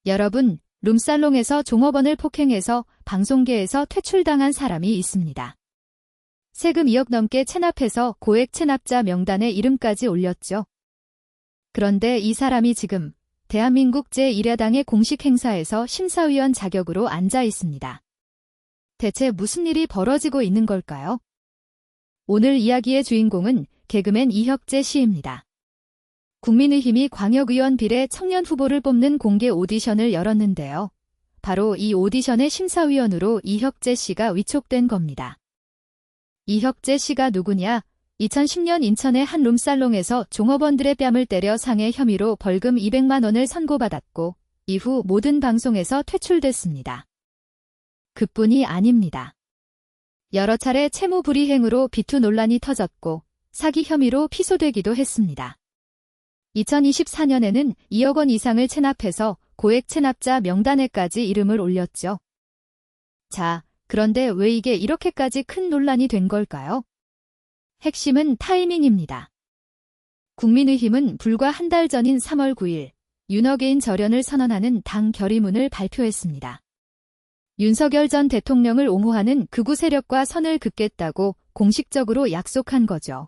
여러분, 룸살롱에서 종업원을 폭행해서 방송계에서 퇴출당한 사람이 있습니다. 세금 2억 넘게 체납해서 고액 체납자 명단에 이름까지 올렸죠. 그런데 이 사람이 지금 대한민국 제1야당의 공식 행사에서 심사위원 자격으로 앉아 있습니다. 대체 무슨 일이 벌어지고 있는 걸까요? 오늘 이야기의 주인공은 개그맨 이혁재 씨입니다. 국민의힘이 광역의원 비례 청년 후보를 뽑는 공개 오디션을 열었는데요. 바로 이 오디션의 심사위원으로 이혁재 씨가 위촉된 겁니다. 이혁재 씨가 누구냐? 2010년 인천의 한 룸살롱에서 종업원들의 뺨을 때려 상해 혐의로 벌금 200만 원을 선고받았고 이후 모든 방송에서 퇴출됐습니다. 그뿐이 아닙니다. 여러 차례 채무 불이행으로 비투 논란이 터졌고 사기 혐의로 피소되기도 했습니다. 2024년에는 2억 원 이상을 체납해서 고액 체납자 명단에까지 이름을 올렸죠. 자, 그런데 왜 이게 이렇게까지 큰 논란이 된 걸까요? 핵심은 타이밍입니다. 국민의힘은 불과 한 달 전인 3월 9일 윤어게인 절연을 선언하는 당 결의문을 발표했습니다. 윤석열 전 대통령을 옹호하는 극우 세력과 선을 긋겠다고 공식적으로 약속한 거죠.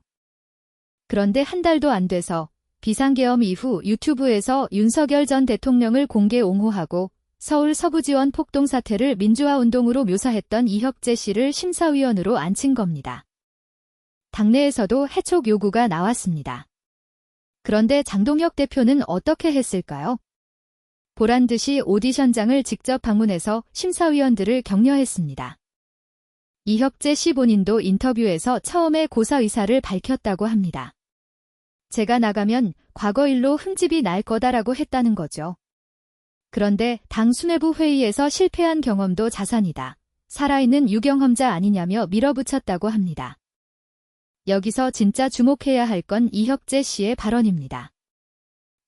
그런데 한 달도 안 돼서 비상계엄 이후 유튜브에서 윤석열 전 대통령을 공개 옹호하고 서울 서부지원 폭동 사태를 민주화운동으로 묘사했던 이혁재 씨를 심사위원으로 앉힌 겁니다. 당내에서도 해촉 요구가 나왔습니다. 그런데 장동혁 대표는 어떻게 했을까요? 보란듯이 오디션장을 직접 방문해서 심사위원들을 격려했습니다. 이혁재 씨 본인도 인터뷰에서 처음에 고사 의사를 밝혔다고 합니다. 제가 나가면 과거 일로 흠집이 날 거다라고 했다는 거죠. 그런데 당 수뇌부 회의에서 실패한 경험도 자산이다. 살아있는 유경험자 아니냐며 밀어붙였다고 합니다. 여기서 진짜 주목해야 할 건 이혁재 씨의 발언입니다.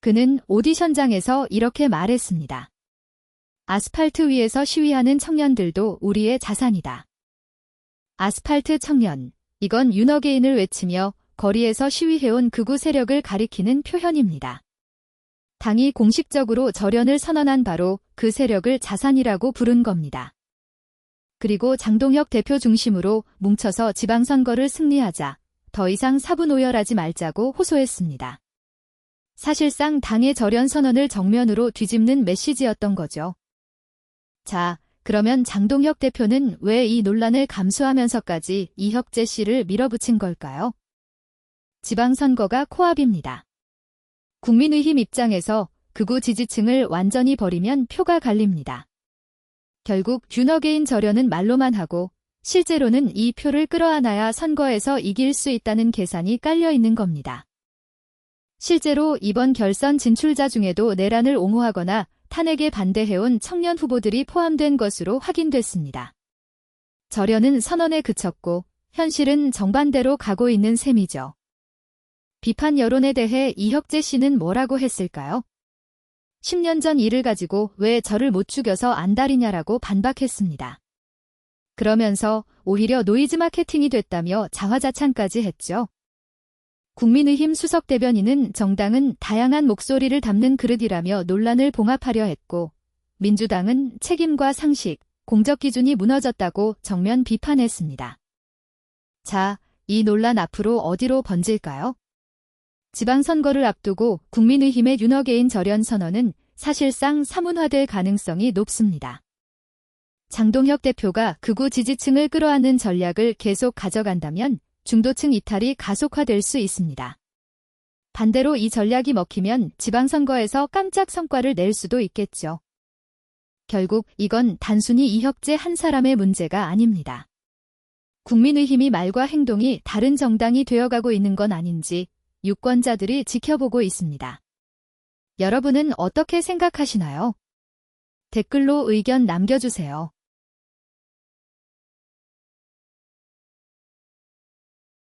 그는 오디션장에서 이렇게 말했습니다. 아스팔트 위에서 시위하는 청년들도 우리의 자산이다. 아스팔트 청년, 이건 윤어게인을 외치며 거리에서 시위해온 극우 세력을 가리키는 표현입니다. 당이 공식적으로 절연을 선언한 바로 그 세력을 자산이라고 부른 겁니다. 그리고 장동혁 대표 중심으로 뭉쳐서 지방선거를 승리하자 더 이상 사분오열하지 말자고 호소했습니다. 사실상 당의 절연 선언을 정면으로 뒤집는 메시지였던 거죠. 자, 그러면 장동혁 대표는 왜 이 논란을 감수하면서까지 이혁재 씨를 밀어붙인 걸까요? 지방선거가 코앞입니다. 국민의힘 입장에서 극우 지지층을 완전히 버리면 표가 갈립니다. 결국 윤어게인 절연은 말로만 하고 실제로는 이 표를 끌어안아야 선거에서 이길 수 있다는 계산이 깔려 있는 겁니다. 실제로 이번 결선 진출자 중에도 내란을 옹호하거나 탄핵에 반대해온 청년 후보들이 포함된 것으로 확인됐습니다. 절연은 선언에 그쳤고 현실은 정반대로 가고 있는 셈이죠. 비판 여론에 대해 이혁재 씨는 뭐라고 했을까요? 10년 전 일을 가지고 왜 저를 못 죽여서 안달이냐라고 반박했습니다. 그러면서 오히려 노이즈 마케팅이 됐다며 자화자찬까지 했죠. 국민의힘 수석 대변인은 정당은 다양한 목소리를 담는 그릇이라며 논란을 봉합하려 했고 민주당은 책임과 상식, 공적 기준이 무너졌다고 정면 비판했습니다. 자, 이 논란 앞으로 어디로 번질까요? 지방선거를 앞두고 국민의힘의 윤어게인 절연 선언은 사실상 사문화될 가능성이 높습니다. 장동혁 대표가 극우 지지층을 끌어안는 전략을 계속 가져간다면 중도층 이탈이 가속화될 수 있습니다. 반대로 이 전략이 먹히면 지방선거에서 깜짝 성과를 낼 수도 있겠죠. 결국 이건 단순히 이혁재 한 사람의 문제가 아닙니다. 국민의힘이 말과 행동이 다른 정당이 되어가고 있는 건 아닌지 유권자들이 지켜보고 있습니다. 여러분은 어떻게 생각하시나요? 댓글로 의견 남겨주세요.